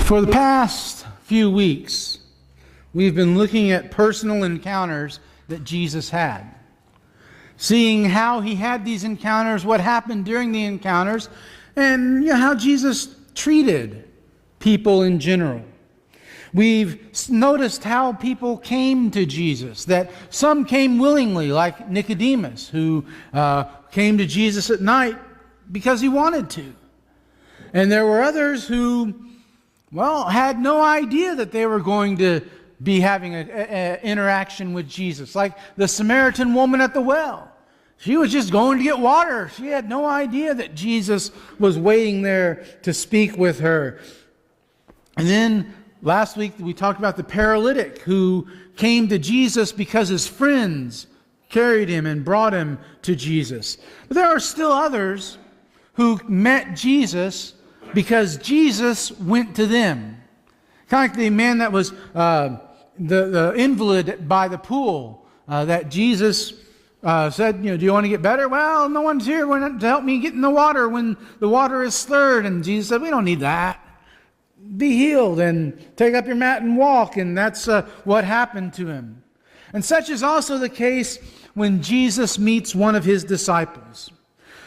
For the past few weeks, we've been looking at personal encounters that Jesus had. Seeing how he had these encounters, what happened during the encounters, and how Jesus treated people in general. We've noticed how people came to Jesus, that some came willingly, like Nicodemus, who came to Jesus at night because he wanted to. And there were others who, had no idea that they were going to be having an interaction with Jesus, like the Samaritan woman at the well. She was just going to get water. She had no idea that Jesus was waiting there to speak with her. And then last week we talked about the paralytic who came to Jesus because his friends carried him and brought him to Jesus. But there are still others who met Jesus because Jesus went to them. Kind of like the man that was the invalid by the pool that Jesus said, do you want to get better? Well, no one's here to help me get in the water when the water is stirred. And Jesus said, we don't need that. Be healed and take up your mat and walk. And that's what happened to him. And such is also the case when Jesus meets one of his disciples.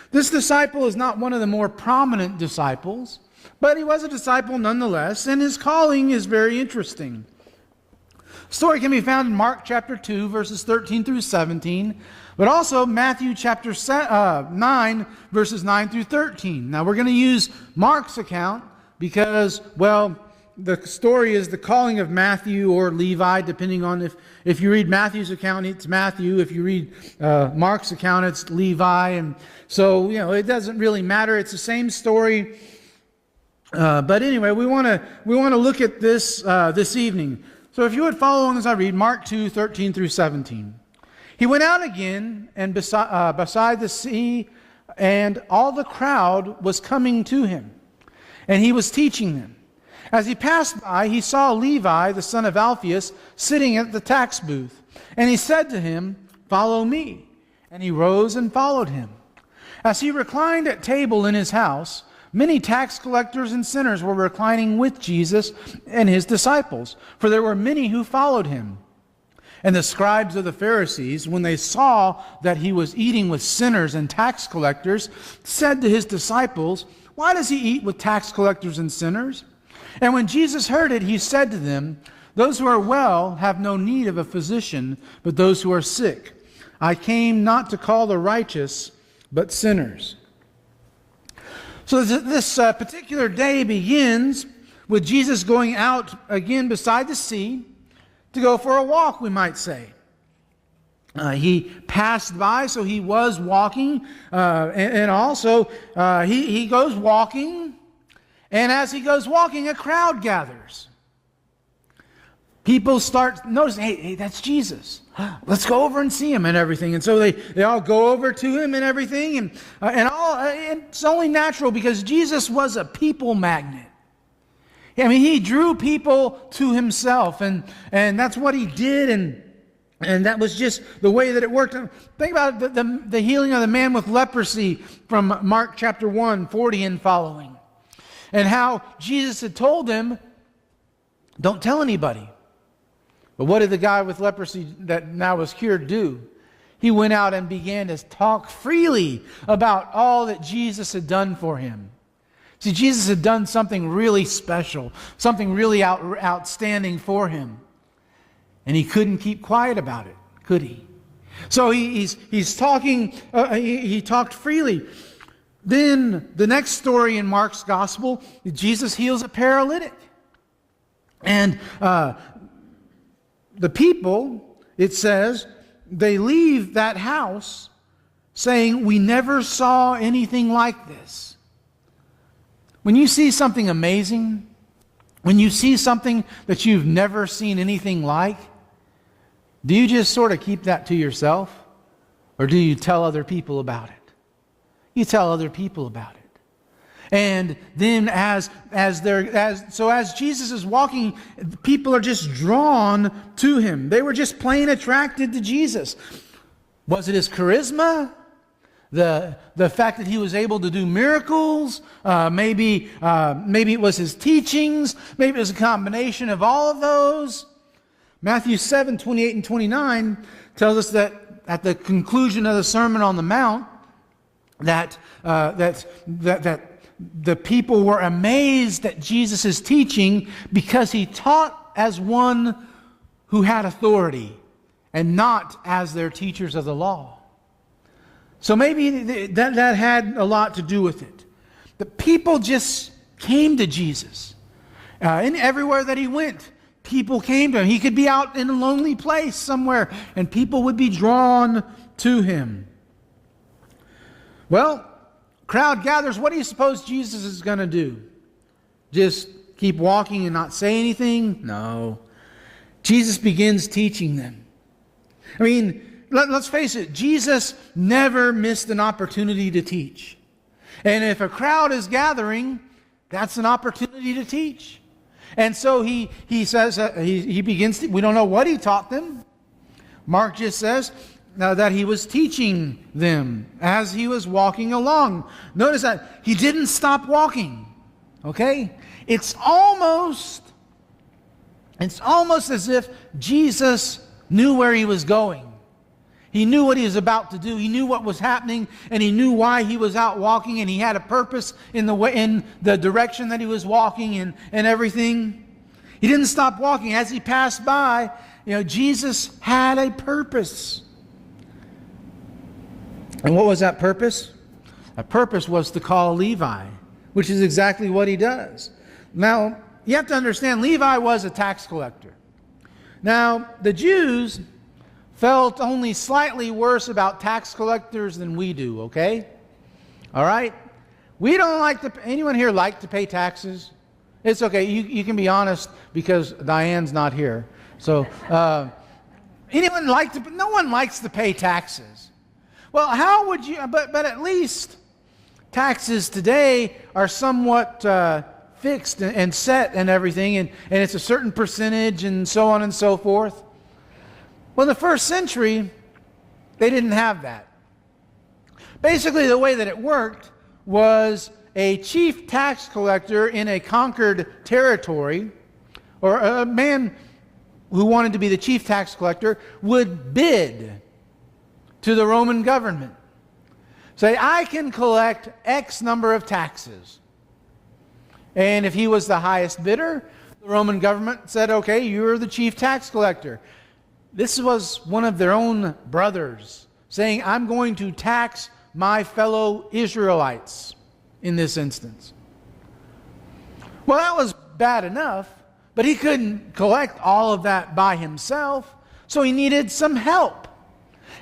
This disciple is not one of the more prominent disciples, but he was a disciple nonetheless, and his calling is very interesting. The story can be found in Mark chapter 2, verses 13 through 17, but also Matthew chapter 9, verses 9 through 13. Now we're going to use Mark's account because, the story is the calling of Matthew or Levi, depending on if you read Matthew's account, it's Matthew. If you read Mark's account, it's Levi. And so, it doesn't really matter. It's the same story. But anyway, we want to look at this this evening. So if you would follow along as I read, Mark 2, 13 through 17. He went out again and beside the sea, and all the crowd was coming to him, and he was teaching them. As he passed by, he saw Levi, the son of Alphaeus, sitting at the tax booth. And he said to him, "Follow me." And he rose and followed him. As he reclined at table in his house, many tax collectors and sinners were reclining with Jesus and his disciples, for there were many who followed him. And the scribes of the Pharisees, when they saw that he was eating with sinners and tax collectors, said to his disciples, "Why does he eat with tax collectors and sinners?" And when Jesus heard it, he said to them, "Those who are well have no need of a physician, but those who are sick. I came not to call the righteous, but sinners." So this particular day begins with Jesus going out again beside the sea to go for a walk, we might say. He passed by, so he was walking, and also he goes walking. And as he goes walking, a crowd gathers. People start noticing, hey, that's Jesus. Let's go over and see him and everything. And so they all go over to him and everything. And it's only natural because Jesus was a people magnet. I mean, he drew people to himself. And that's what he did. And that was just the way that it worked. Think about the healing of the man with leprosy from Mark chapter 1, 40 and following. And how Jesus had told him, don't tell anybody. But what did the guy with leprosy that now was cured do? He went out and began to talk freely about all that Jesus had done for him. See, Jesus had done something really special, something really outstanding for him. And he couldn't keep quiet about it, could he? So he's talking, he talked freely. Then the next story in Mark's gospel, Jesus heals a paralytic. And the people, it says, they leave that house saying, "We never saw anything like this." When you see something amazing, when you see something that you've never seen anything like, do you just sort of keep that to yourself? Or do you tell other people about it? You tell other people about it. And then as Jesus is walking, people are just drawn to him. They were just plain attracted to Jesus. Was it his charisma? The fact that he was able to do miracles, maybe it was his teachings, maybe it was a combination of all of those. Matthew 7:28 and 29 tells us that at the conclusion of the Sermon on the Mount, that the people were amazed at Jesus' teaching because he taught as one who had authority and not as their teachers of the law. So maybe that had a lot to do with it. The people just came to Jesus. And everywhere that he went, people came to him. He could be out in a lonely place somewhere, and people would be drawn to him. Well, crowd gathers. What do you suppose Jesus is going to do? Just keep walking and not say anything? No. Jesus begins teaching them. I mean, let's face it, Jesus never missed an opportunity to teach. And if a crowd is gathering, that's an opportunity to teach. And so he says, he begins, we don't know what he taught them. Mark just says that he was teaching them as he was walking along. Notice that he didn't stop walking. Okay? It's almost as if Jesus knew where he was going. He knew what he was about to do. He knew what was happening, and he knew why he was out walking, and he had a purpose in the direction that he was walking and everything. He didn't stop walking. As he passed by, Jesus had a purpose. And what was that purpose? That purpose was to call Levi, which is exactly what he does. Now, you have to understand, Levi was a tax collector. Now, the Jews felt only slightly worse about tax collectors than we do, okay? All right? We don't like to, anyone here like to pay taxes? It's okay, you can be honest because Diane's not here. So, anyone like to, no one likes to pay taxes. Well, how would you, but at least taxes today are somewhat fixed and set and everything, and it's a certain percentage and so on and so forth. Well, in the first century, they didn't have that. Basically, the way that it worked was a chief tax collector in a conquered territory, or a man who wanted to be the chief tax collector, would bid to the Roman government. Say, I can collect X number of taxes. And if he was the highest bidder, the Roman government said, okay, you're the chief tax collector. This was one of their own brothers saying, I'm going to tax my fellow Israelites in this instance. Well, that was bad enough, but he couldn't collect all of that by himself, so he needed some help.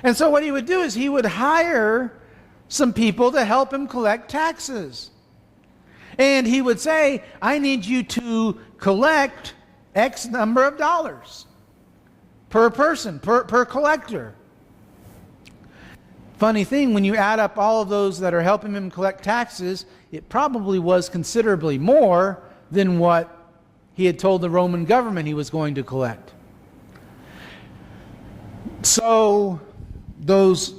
And so what he would do is he would hire some people to help him collect taxes. And he would say, I need you to collect X number of dollars per person, per collector. Funny thing, when you add up all of those that are helping him collect taxes, it probably was considerably more than what he had told the Roman government he was going to collect. So those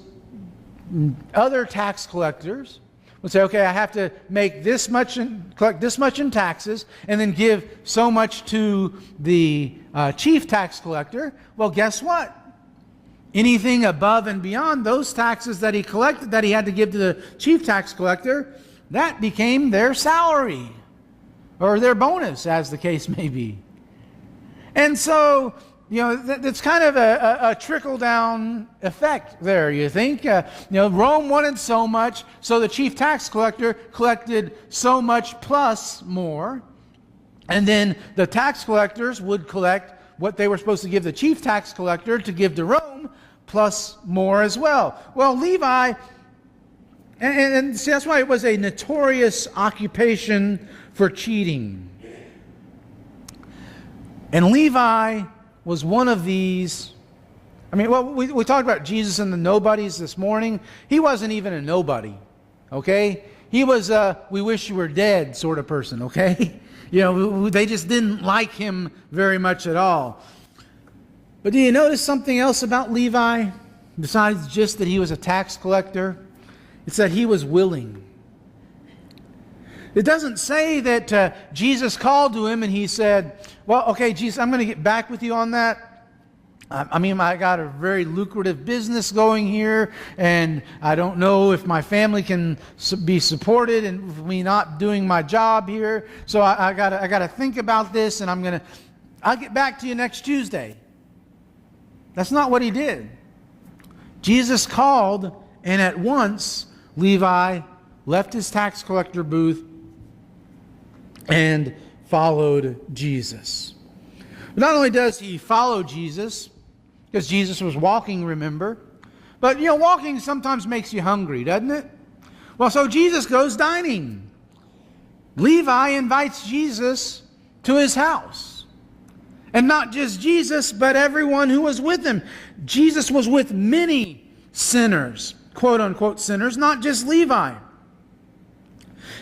other tax collectors would say, okay, I have to make this much and collect this much in taxes and then give so much to the chief tax collector. Well, guess what? Anything above and beyond those taxes that he collected that he had to give to the chief tax collector, that became their salary or their bonus, as the case may be. And so, that's kind of a trickle-down effect there, you think. Rome wanted so much, so the chief tax collector collected so much plus more. And then the tax collectors would collect what they were supposed to give the chief tax collector to give to Rome, plus more as well. Well, Levi, and see, that's why it was a notorious occupation for cheating. And Levi was one of these. I mean, well, we talked about Jesus and the nobodies this morning. He wasn't even a nobody, okay? He was a we wish you were dead sort of person, okay? They just didn't like him very much at all. But do you notice something else about Levi? Besides just that he was a tax collector? It's that he was willing. It doesn't say that Jesus called to him and he said, well, okay, Jesus, I'm going to get back with you on that. I got a very lucrative business going here, and I don't know if my family can be supported and me not doing my job here. So I got to think about this, and I'll get back to you next Tuesday. That's not what he did. Jesus called, and at once Levi left his tax collector booth and followed Jesus. But not only does he follow Jesus, because Jesus was walking, remember, but walking sometimes makes you hungry, doesn't it? Well, so Jesus goes dining. Levi invites Jesus to his house. And not just Jesus, but everyone who was with him. Jesus was with many sinners, quote unquote sinners, not just Levi.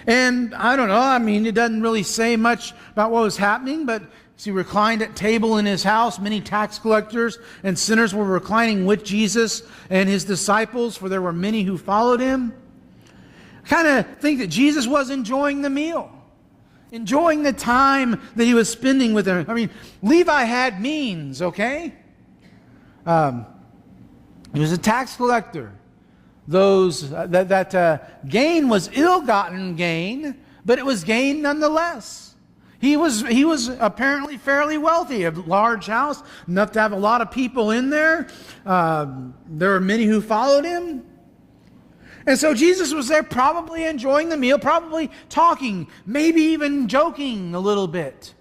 And I don't know, it doesn't really say much about what was happening, but as he reclined at table in his house, many tax collectors and sinners were reclining with Jesus and his disciples, for there were many who followed him. I kind of think that Jesus was enjoying the meal, enjoying the time that he was spending with them. Levi had means, okay? He was a tax collector. That gain was ill-gotten gain, but it was gain nonetheless. He was apparently fairly wealthy, a large house, enough to have a lot of people in there. There were many who followed him. And so Jesus was there probably enjoying the meal, probably talking, maybe even joking a little bit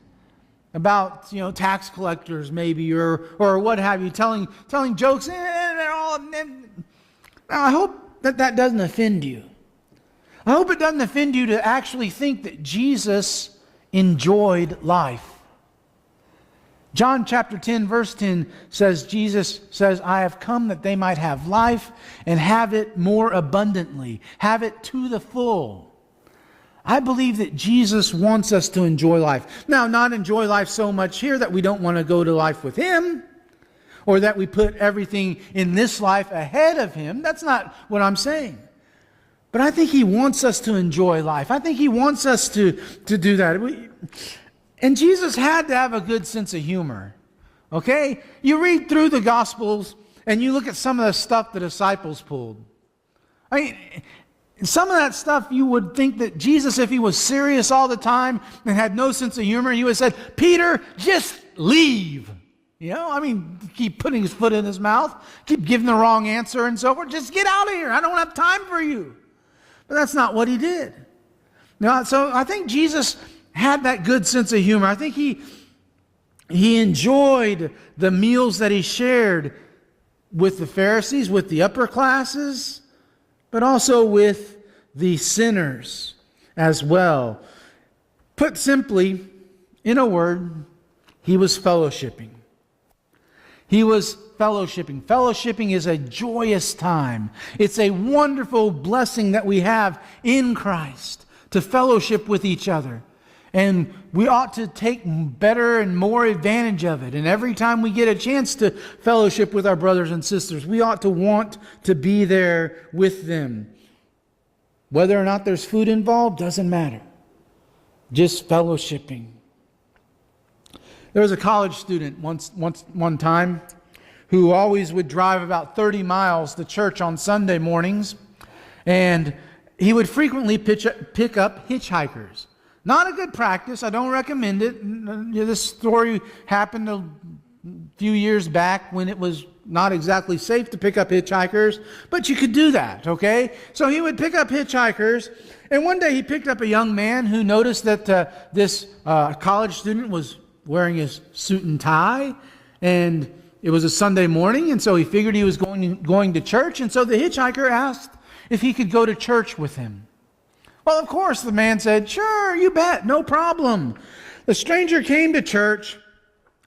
about, tax collectors maybe, or what have you, telling jokes. I hope that doesn't offend you. I hope it doesn't offend you to actually think that Jesus enjoyed life. John chapter 10 verse 10 says, Jesus says, I have come that they might have life and have it more abundantly. Have it to the full. I believe that Jesus wants us to enjoy life. Now, not enjoy life so much here that we don't want to go to life with him, or that we put everything in this life ahead of him. That's not what I'm saying. But I think he wants us to enjoy life. I think he wants us to do that. And Jesus had to have a good sense of humor. Okay? You read through the Gospels and you look at some of the stuff the disciples pulled. Some of that stuff you would think that Jesus, if he was serious all the time and had no sense of humor, he would have said, Peter, just leave. Keep putting his foot in his mouth, keep giving the wrong answer and so forth. Just get out of here. I don't have time for you. But that's not what he did. Now, so I think Jesus had that good sense of humor. I think he enjoyed the meals that he shared with the Pharisees, with the upper classes, but also with the sinners as well. Put simply, in a word, he was fellowshipping. He was fellowshipping. Fellowshipping is a joyous time. It's a wonderful blessing that we have in Christ to fellowship with each other. And we ought to take better and more advantage of it. And every time we get a chance to fellowship with our brothers and sisters, we ought to want to be there with them. Whether or not there's food involved, doesn't matter. Just fellowshipping. There was a college student one time who always would drive about 30 miles to church on Sunday mornings, and he would frequently pick up hitchhikers. Not a good practice. I don't recommend it. This story happened a few years back when it was not exactly safe to pick up hitchhikers, but you could do that, okay? So he would pick up hitchhikers, and one day he picked up a young man who noticed that this college student was wearing his suit and tie, and it was a Sunday morning, and so he figured he was going to church, and so the hitchhiker asked if he could go to church with him. Well, of course, the man said, sure, you bet, no problem. The stranger came to church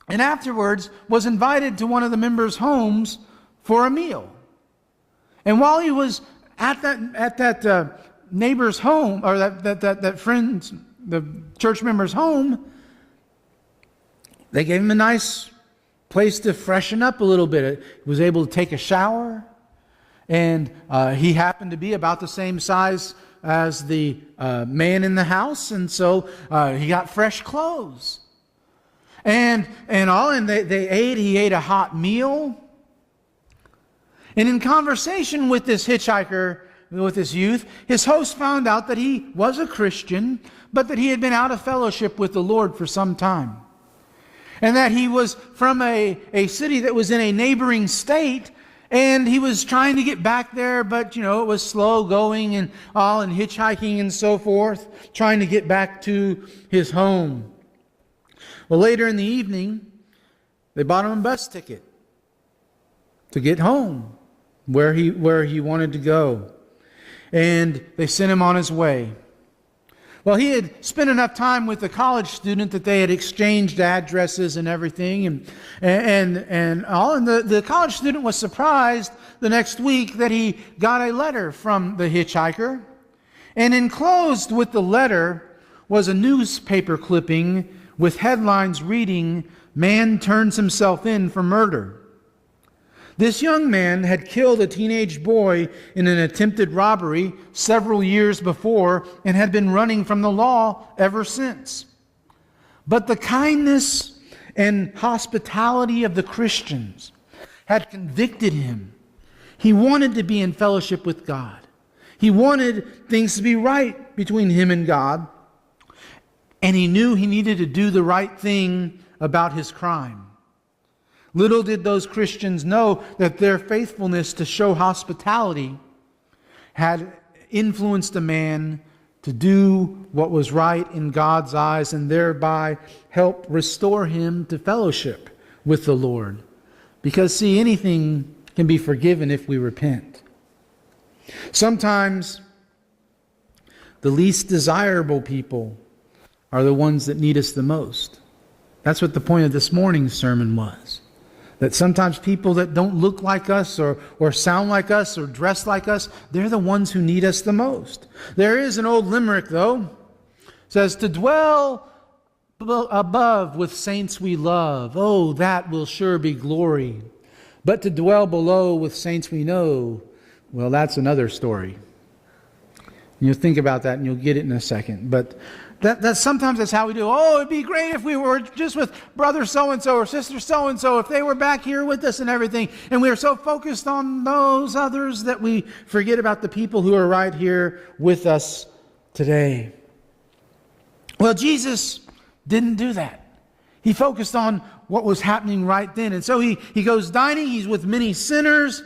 and afterwards was invited to one of the members' homes for a meal. And while he was at that neighbor's home, or that friend's, the church member's home, they gave him a nice place to freshen up a little bit. He was able to take a shower. And he happened to be about the same size as the man in the house, and so he got fresh clothes. And they ate. He ate a hot meal. And in conversation with this hitchhiker, with this youth, his host found out that he was a Christian, but that he had been out of fellowship with the Lord for some time. And that he was from a city that was in a neighboring state, and he was trying to get back there, but it was slow going and hitchhiking and so forth, trying to get back to his home. Well, later in the evening, they bought him a bus ticket to get home where he wanted to go. And they sent him on his way. Well, he had spent enough time with the college student that they had exchanged addresses and everything, and the college student was surprised the next week that he got a letter from the hitchhiker. And enclosed with the letter was a newspaper clipping with headlines reading, "Man turns himself in for murder." This young man had killed a teenage boy in an attempted robbery several years before and had been running from the law ever since. But the kindness and hospitality of the Christians had convicted him. He wanted to be in fellowship with God. He wanted things to be right between him and God. And he knew he needed to do the right thing about his crime. Little did those Christians know that their faithfulness to show hospitality had influenced a man to do what was right in God's eyes and thereby help restore him to fellowship with the Lord. Because, see, anything can be forgiven if we repent. Sometimes the least desirable people are the ones that need us the most. That's what the point of this morning's sermon was. That sometimes people that don't look like us or sound like us or dress like us, they're the ones who need us the most. There is an old limerick, though. It says, "To dwell above with saints we love, oh, that will sure be glory. But to dwell below with saints we know, well, that's another story." You'll think about that and you'll get it in a second. But that sometimes that's how we do. Oh, it'd be great if we were just with brother so-and-so or sister so-and-so, if they were back here with us and everything. And we are so focused on those others that we forget about the people who are right here with us today. Well, Jesus didn't do that. He focused on what was happening right then. And so he goes dining. He's with many sinners.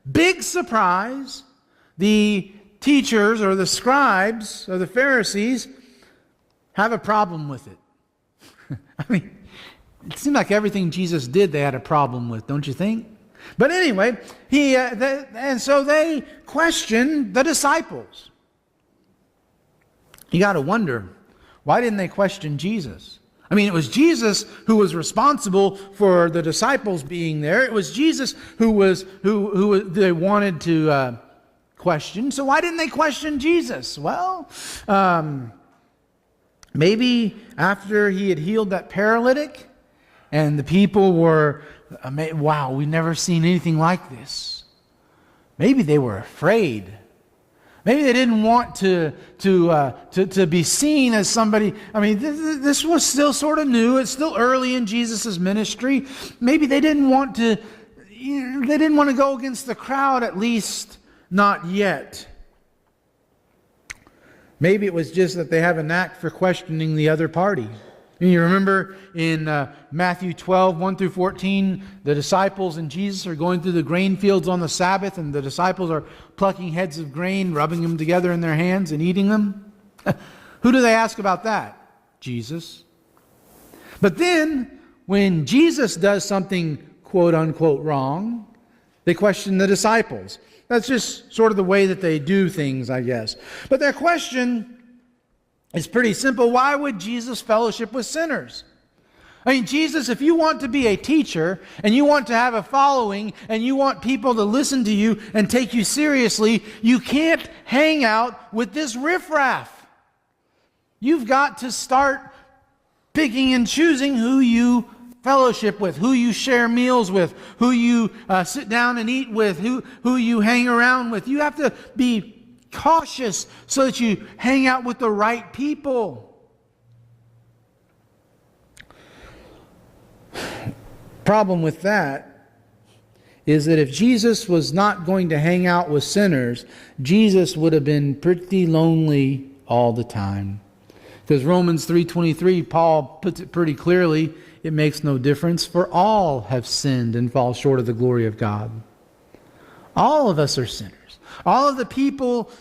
Big surprise. The teachers or the scribes or the Pharisees have a problem with it. I mean, it seemed like everything Jesus did they had a problem with, don't you think? But anyway, and so they questioned the disciples. You got to wonder, why didn't they question Jesus? I mean, it was Jesus who was responsible for the disciples being there. It was Jesus who they wanted to question. So why didn't they question Jesus? Well, maybe after he had healed that paralytic and the people were, wow, we've never seen anything like this. Maybe they were afraid. Maybe they didn't want to be seen as somebody. I mean, this was still sort of new. It's still early in Jesus' ministry. Maybe they didn't want to go against the crowd, at least not yet. Maybe it was just that they have a knack for questioning the other party. And you remember in Matthew 12, 1 through 14, the disciples and Jesus are going through the grain fields on the Sabbath, and the disciples are plucking heads of grain, rubbing them together in their hands and eating them. Who do they ask about that? Jesus. But then, when Jesus does something quote unquote wrong, they question the disciples. That's just sort of the way that they do things, I guess. But their question is pretty simple. Why would Jesus fellowship with sinners? I mean, Jesus, if you want to be a teacher and you want to have a following and you want people to listen to you and take you seriously, you can't hang out with this riffraff. You've got to start picking and choosing who you fellowship with, who you share meals with, who you sit down and eat with, who you hang around with. You have to be cautious so that you hang out with the right people. Problem with that is that if Jesus was not going to hang out with sinners, Jesus would have been pretty lonely all the time. Because Romans 3:23, Paul puts it pretty clearly, it makes no difference, for all have sinned and fall short of the glory of God. All of us are sinners. All of the people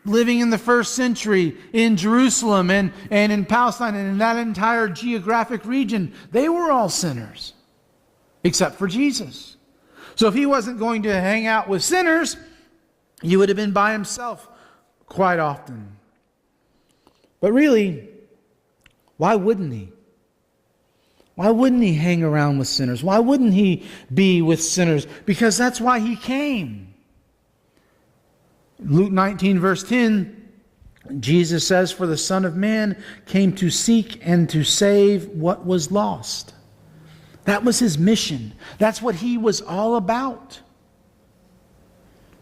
living in the first century in Jerusalem and in Palestine and in that entire geographic region, they were all sinners, except for Jesus. So if he wasn't going to hang out with sinners, he would have been by himself quite often. But really, why wouldn't he? Why wouldn't he hang around with sinners? Why wouldn't he be with sinners? Because that's why he came. Luke 19 verse 10, Jesus says, "For the Son of Man came to seek and to save what was lost." That was his mission. That's what he was all about.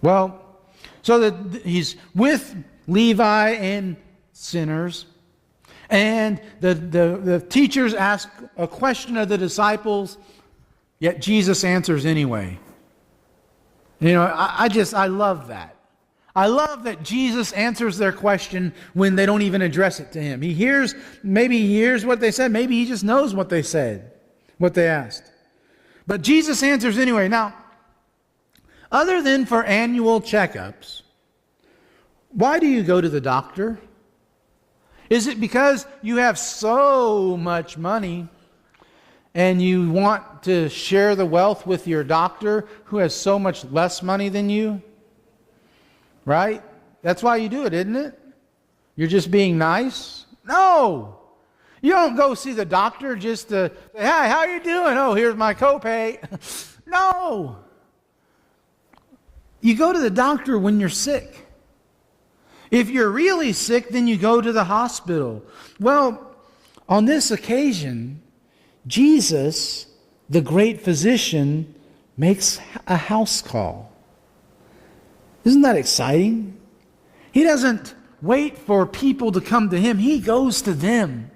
Well, so that he's with Levi and sinners. And the teachers ask a question of the disciples, yet Jesus answers anyway. You know, I love that. I love that Jesus answers their question when they don't even address it to him. Maybe he hears what they said. Maybe he just knows what they said, what they asked. But Jesus answers anyway. Now, other than for annual checkups, why do you go to the doctor? Is it because you have so much money and you want to share the wealth with your doctor who has so much less money than you? Right? That's why you do it, isn't it? You're just being nice? No! You don't go see the doctor just to say, "Hi, how are you doing? Oh, here's my copay." No! You go to the doctor when you're sick. If you're really sick, then you go to the hospital. Well, on this occasion, Jesus, the great physician, makes a house call. Isn't that exciting? He doesn't wait for people to come to him. He goes to them.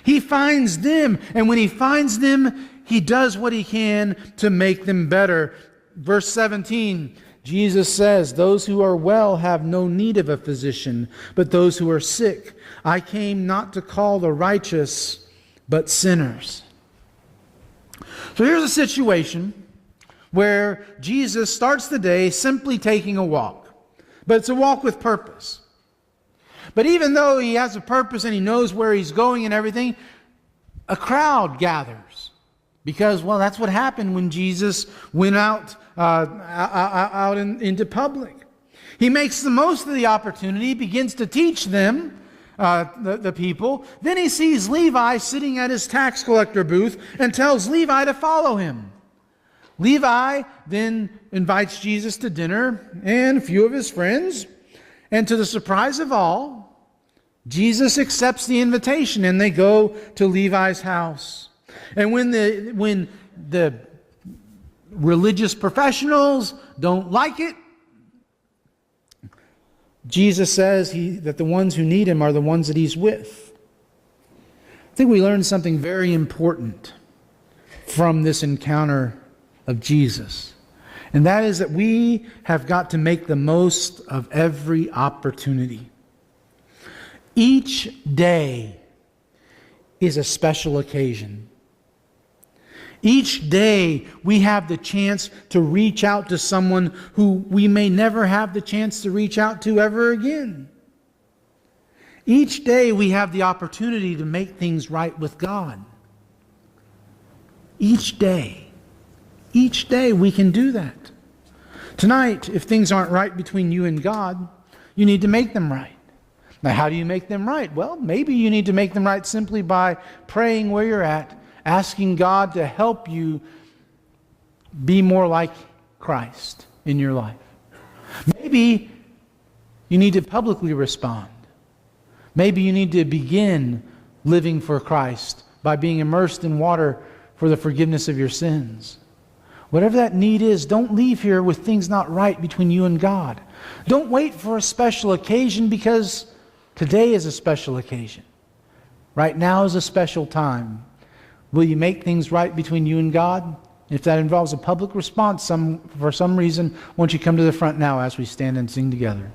He finds them. And when he finds them, he does what he can to make them better. Verse 17, Jesus says, "Those who are well have no need of a physician, but those who are sick. I came not to call the righteous, but sinners." So here's a situation where Jesus starts the day simply taking a walk. But it's a walk with purpose. But even though he has a purpose and he knows where he's going and everything, a crowd gathers. Because, well, that's what happened when Jesus went out into public. He makes the most of the opportunity, begins to teach them, the people. Then he sees Levi sitting at his tax collector booth and tells Levi to follow him. Levi then invites Jesus to dinner and a few of his friends. And to the surprise of all, Jesus accepts the invitation and they go to Levi's house. And when the religious professionals don't like it, Jesus says that the ones who need him are the ones that he's with. I think we learned something very important from this encounter of Jesus. And that is that we have got to make the most of every opportunity. Each day is a special occasion. Each day we have the chance to reach out to someone who we may never have the chance to reach out to ever again. Each day we have the opportunity to make things right with God. Each day we can do that. Tonight, if things aren't right between you and God, you need to make them right. Now, how do you make them right? Well, maybe you need to make them right simply by praying where you're at, asking God to help you be more like Christ in your life. Maybe you need to publicly respond. Maybe you need to begin living for Christ by being immersed in water for the forgiveness of your sins. Whatever that need is, don't leave here with things not right between you and God. Don't wait for a special occasion, because today is a special occasion. Right now is a special time. Will you make things right between you and God? If that involves a public response for some reason, won't you come to the front now as we stand and sing together?